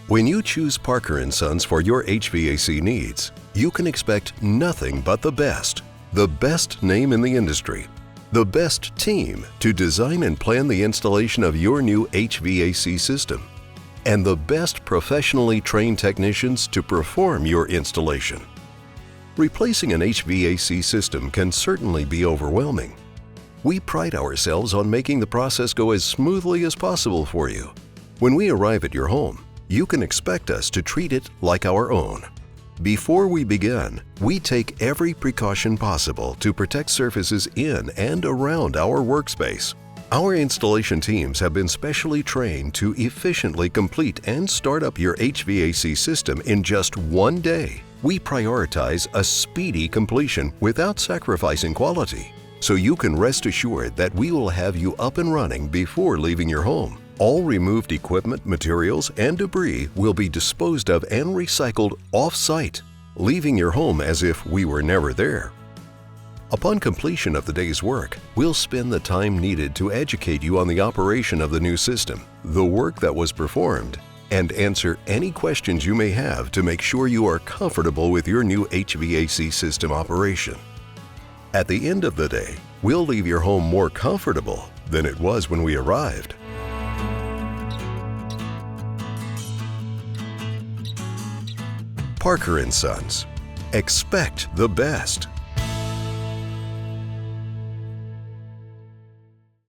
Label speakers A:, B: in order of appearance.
A: When you choose Parker & Sons for your HVAC needs, you can expect nothing but the best name in the industry, the best team to design and plan the installation of your new HVAC system, and the best professionally trained technicians to perform your installation. Replacing an HVAC system can certainly be overwhelming. We pride ourselves on making the process go as smoothly as possible for you. When we arrive at your home, you can expect us to treat it like our own. Before we begin, we take every precaution possible to protect surfaces in and around our workspace. Our installation teams have been specially trained to efficiently complete and start up your HVAC system in just one day. We prioritize a speedy completion without sacrificing quality, so you can rest assured that we will have you up and running before leaving your home. All removed equipment, materials, and debris will be disposed of and recycled off-site, leaving your home as if we were never there. Upon completion of the day's work, we'll spend the time needed to educate you on the operation of the new system, the work that was performed, and answer any questions you may have to make sure you are comfortable with your new HVAC system operation. At the end of the day, we'll leave your home more comfortable than it was when we arrived. Parker & Sons. Expect the best.